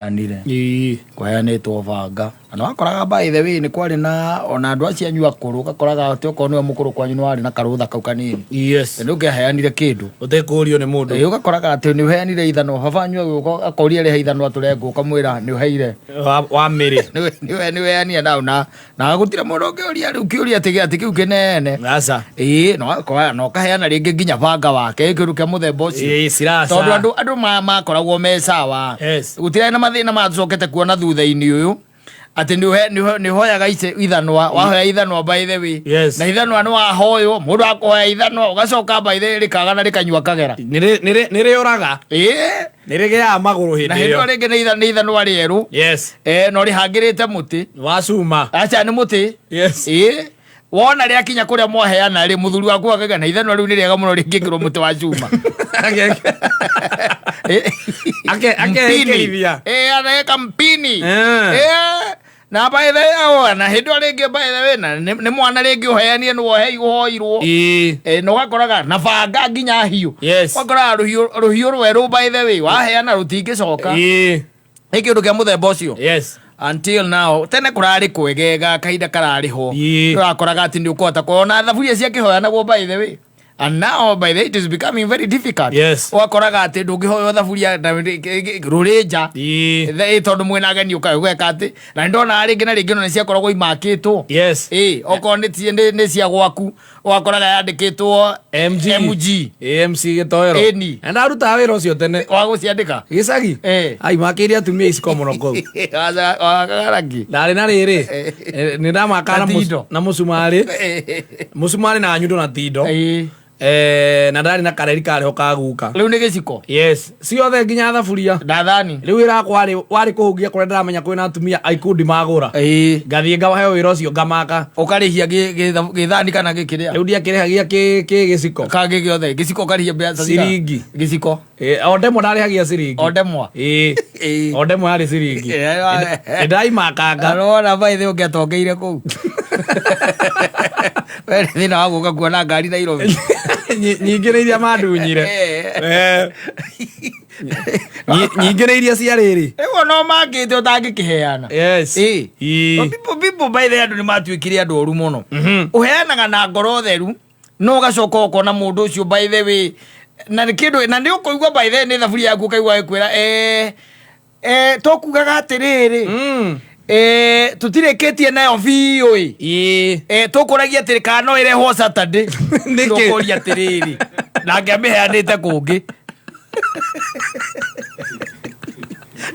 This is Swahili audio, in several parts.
anire kwayanetwo banga na wakoraga by the way ni kwari na ona andu acio anyu akuru gakoraga ati oko niwe mukuru kwanyu ni wari na karutha kau kanini yes ndu ngeheanire kindu utekurio ni mundu ugakoraga ati ni uheanire ithano babanyu aguko akoria ri ithano aturengo ukamwira ni uheire wa miri ni weania na gutira mundu ngiuria riu kiuria ati kiu kinene asa no kaheana ringi nginya banga wake kiruke muthemba ucio sirasa tondu andu makoragwo me sawa gutira na mathina macokete kuona thutha-ini uyu ati ni hoyaga ithanwa wahoya ithanwa by the way na ithanwa ni wahoyo mundu akoya ithanwa ugacoka by the way rikaga na rikanyua kagera nire oraga nire gya maguru hindi yo na hindi ringi ni ithanwa rieru no rihangirite muti wasuma acha ni muti wona ria kinya kuria mwaheana ri muthuri waku akaga na ithanwa riu ni riega muno ringikirwo muti wa cuma akehithia anaweka mpini na by the way na hindu ringi by the way na ni mwana ringi uheanie no uhoirwo no gakoraga na banga nginya hiu gakoraga ruhiu rweru by the way waheana rutingicoka ikindu kia muthemba ucio until now tene kurari kwegega kahinda karari ho urakoraga ati ndi ukota kuona thaburia cia kihoyanagwo by the way and now by the way it is becoming very difficult wakoraga ati ndungihoyo thaburia rurinja tondu mwina ageni ukagweka ati na ndona ringi na ringi no ciakoragwo imakitwo oko ni cia gwaku wakoraga yandikitwo MG gitoero ndaruta wira ucio tene wa guciandika gicagi ai makiri atumia iciko muno kou wagaragi ndari na riri ni ndamakana na musumari na nyundo na tindo na ndari na kareri kare ho kaguka riu ni giciko ciothe nginya thaburia ndathani riu ira wari kuhugia kuria ndamenya kwina atumia aikundi magura ngathie ngaheo wira ucio ngamaka ukarihia githani kana gikiria riu ndia kirihagia ki giciko kage giothe giciko karihia mbia ciringi giciko ondemo ndarihagia ciringi ondemo ondemo yari ciringi ndai makanga arona baithe ungetongeire kou wewe thina waguka kuona ngari Nairobi nyingä nä iria mandunyire nyingä nä iria cia rä rä ĩguo no mangä te å tangä kä heana people by the andå nä matuä kire andå oru må no å heanaga na ngoro theru no gacoka å kona må ndå å cio by the way na nä å kå igua by the nä thaburia yaku kaigua gä kwä ra to kugaga atä rä rä tutirĩkĩtie nayo biũ tũkũragia atĩ kana no ĩrehwo Saturday tũkũria atĩrĩrĩ nake amĩheanĩte kũngĩ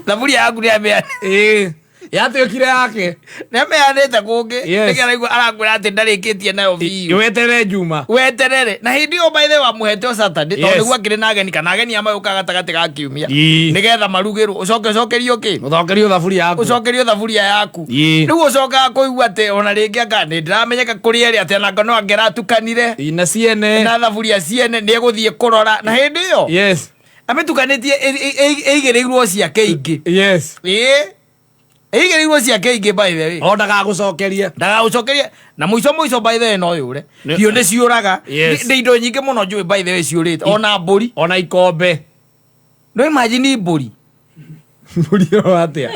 thaburia yaku nĩamĩheanĩte yatuĩkire yake nĩamĩheanĩte kũngĩ nĩgetha aigua arakwĩra atĩ ndarĩkĩtie nayo biũ weterere Juma weterere na hĩndĩ ĩyo by the way wamũhete Saturday tondũ nĩguo akĩrĩ na ageni kana ageni amagĩũka gatagatĩ ga kiumia nĩgetha marugĩrwo ũcokerio kĩ ũcokerio thaburia yaku ũcokerio thaburia yaku rĩu ũcokaga kũigua atĩ ona rĩngĩ anga nĩ ndĩramenyeka kũrĩa ĩrĩ atĩ ananga no angĩratukanirie na ciene na thaburia ciene nĩ egũthiĩ kũrora na hĩndĩ ĩyo amĩtukanĩtie ĩigĩrĩirwo ciake ingĩ ĩigĩrĩirwo ciake ingĩ by the way ndagagũcokerie na mũico by the way no yũre biũ nĩ ciũraga nĩ indo nyingĩ mũno njũĩ by the way ciũrĩte ona mbũri ona ikombe no imagine mbũri ĩyo atĩa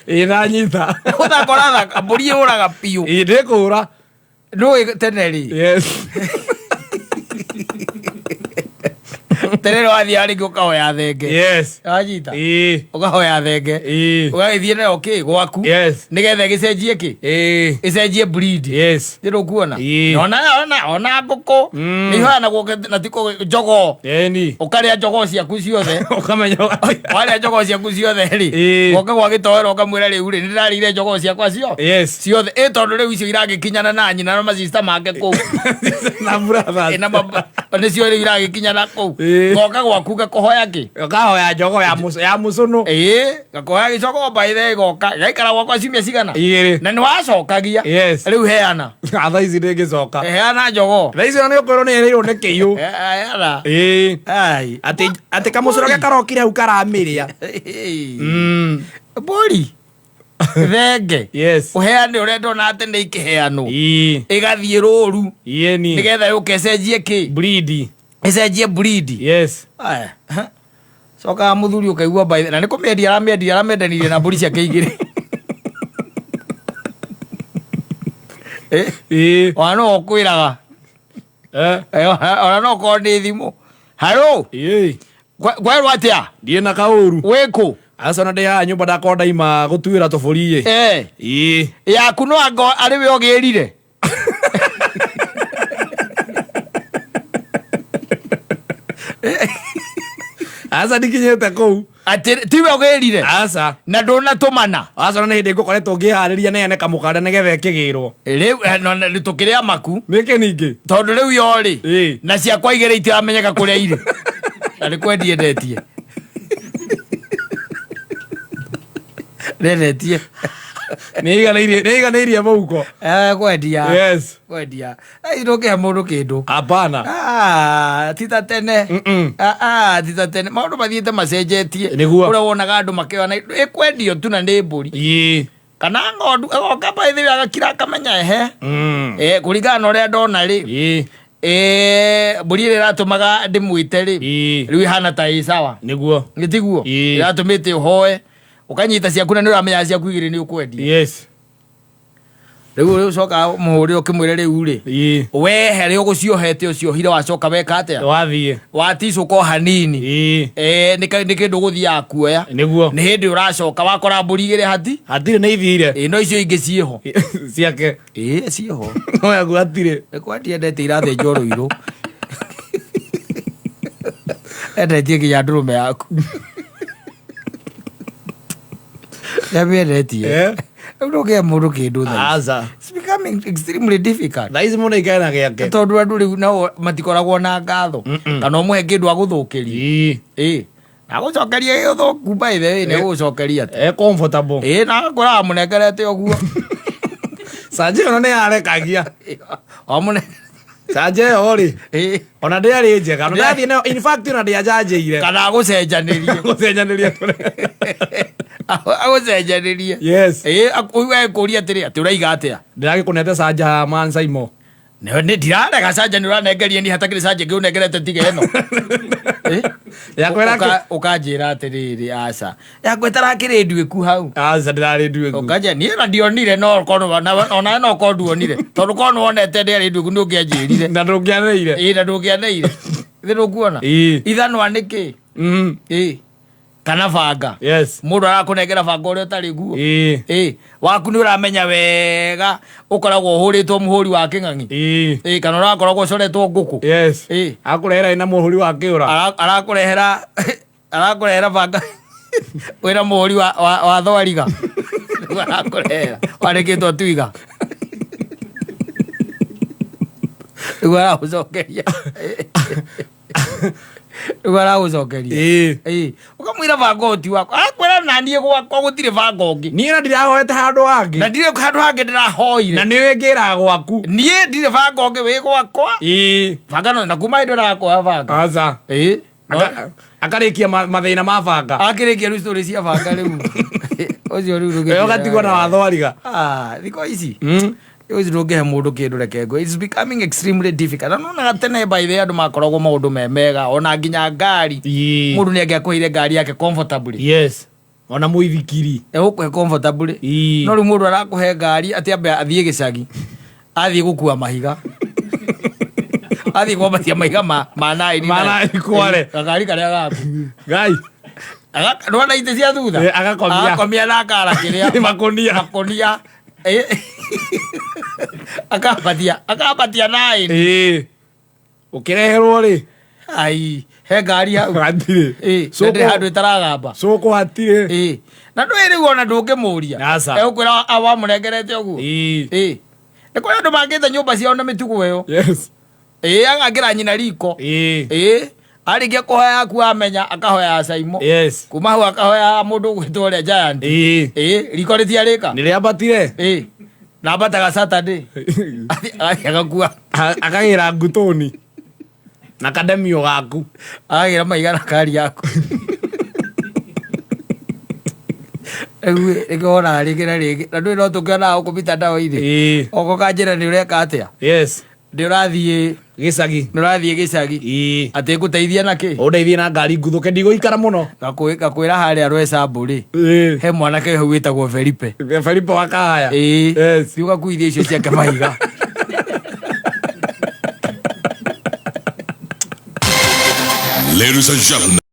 ĩnanyita ũthakora mbũri yũraga biũ ndĩkũra nũĩ tene rĩ terere wathi arĩngĩ ũkahoya thenge wanyita ũkahoya thenge ũgagĩthiĩ nayo kĩ gwaku nĩgetha ĩgĩcenjie kĩ ĩcenjie breed ndĩrĩ kuona ona ngũkũ nĩ ihoyanagwo na tiko njogoo ũkarĩa njogoo ciaku ciothe warĩa njogoo ciaku ciothe rĩ goka gwa gĩtoero ũkamwĩra rĩu rĩ nĩ ndĩrarĩire njogoo ciakwa ciothe tondũ rĩu icio iragĩkinyana na nyina na macista make kũu nĩcio rĩu iragĩkinyana kũu goka gwaku gakohoya ki gakohoya njogo ya mucunu gakohoya gicoko by the goka gaikara gwakwa ciumia cigana na nĩ wacokagia rĩu heana thaa ici ndĩngĩcoka heana njogo thaa ici nĩ ũkwĩrwo nĩ ĩrĩirwo nĩ kĩiyũ atĩ kamũcũro ge karokire hau karamĩrĩa mbũri thenge ũheane ũrĩa ndona atĩ nĩ ikĩheanwo ĩgathiĩ rũru nĩgetha yũke ĩcenjie kĩ breed ĩcenjie breed Coka muthuri ukaigua by na niko mendia aramendanirie na mburi ciake igiri. Wana okwiraga. Ona no ko ndi thimu. Halo. Kwa atia? Ndie na kauru. Weko. Asa na ndia nyumba ndakonda ima gutuira tobori ya kuno ago ari we ogirire. Asa dikinyete kou ati tiwe ogirire asa na ndona tumana asa na hindi ngukoretwo ngihariria nene kamukanda nigethe kigirwo riu no tukiria maku niki ningi tondu riu yori na ciakwa igire itiramenyeka kuria ire ari kwendie ndetie ndetie niiganeirie mauko kwendia yes kwendia iroke mundu kindu hapana tita tene tita tene maundu mathiete macenjetie uria wonaga andu makiona ikwendio tu na ni mburi kana ngondu oka baithiwe agakira akamenya kuringana na uria ndona ri mburi iri iratumaga ndimwite ri riu ihana ta isawa niguo gitiguo iratumite uhoe ukanyita ciaku na niuramenya ciaku igiri ni ukwendia yes riu coka muhuri ukimwire riu ri wehe ri uguciohete ucio hire wacoka weka atia wathie waticuka hanini ni kindu guthia kuoya niguo ni hindi uracoka wakora mburi igiri hatire ni ithire no icio ingi cieho ciake cieho no yaku hatire ekwatia ndete irathinjwo ruiru endetie nginya ndurume yaku yameretie uroge mundu kindu aza it's becoming extremely difficult thaizi mundu ikaena giake tondu andu riu nao matikoragwo na ngatho kana umwe kindu aguthukiria na gucokeria githuthu by the way ne gucokeria comfortable na ngora munengerete oguo sanje ona ne arekagia amune sanje ori ona ndiari njega no ndathie no in fact ona ndiajanjire kana gucenjaniria agucenjanirie yes we kuria atiri ati uraiga atia ndiragikunete sanja man saimo ne ndirarega sanja ni uranengerie ni hatakiri sanja ngi unengerete tiga eno yakwera ukanjira atiriri aca yakwetara kirindu iku hau aca ndirarindu iku ukanja ni na ndionire no kono ona no konduonire tondu kono wonete ndirindu iku ndungianjirire na ndungianeire na ndungianeire thiru kuona ithano aniki kana banga yes mundu arakunengera banga uria utari guo waku ni uramenya wega ukoragwo uhuritwo muhuri wa king'ang'i kana urakoragwo ucoretwo nguku yes akurehera ina muhuri wa kiura arakurehera banga wina muhuri wa thwariga arakurehera warikitwo twiga riu aragucokeria gucokeria ukamwira banga uti wako akwira nanie gwakwa gutire banga ungi nie na ndirahoete handu hangi na ndire handu hangi ndirahoire na niwe ngira gwaku nie ndire banga ungi wi gwakwa banga no na kuma indo rakwa banga aza akarikia mathina ma banga akirikia riu story cia banga riu ucio riu ruge ugatigwo na wathwariga thiko ici ucio ndungihe mundu kindu reke ngo it's becoming extremely difficult no na tene by the andu makoragwo maundu memega ona nginya ngari mundu ni angiakuhire ngari yake comfortably yes ona muithikiri ukuhe comfortably no riu mundu arakuhe ngari ati ambe athie gicagi athie gukua mahiga athie kwambatia mahiga ma naini kware ngari karia gaku gai ndona ite cia thutha agakomia na akara kiria makonia akabatia naini ukireherwo ri ai he ngari hau hatire ndiri handu itaragamba cuku hatire na ndwirigu ona ndungimuria egukwira awamunengerete uguo ni kuri andu mangite nyumba ciao na mitugo iyo yes agangira nyina riko arikia kuhoya aku amenya akahoya Saimo yes kuma hau akahoya mundu gwitwo uria Giant riko ritiarika niriambatire na bataga Saturday agakua akagira ngutoni na kademio gaku agira maigana kari yaku egona rikira rigi na ndu no tukiona ukubita dawa ire oko kanjira ni ureka atia yes ndirathie gicagi ndirathie gicagi ati nguteithia naki undeithie na ngari nguthuke ndigũikara mũno gakwĩra harĩa Rwesambũ rĩ he mwanake hau wĩtagwo Felipe wa Kahaya thiũga kuithia icio ciake mahiga. Ladies and gentlemen.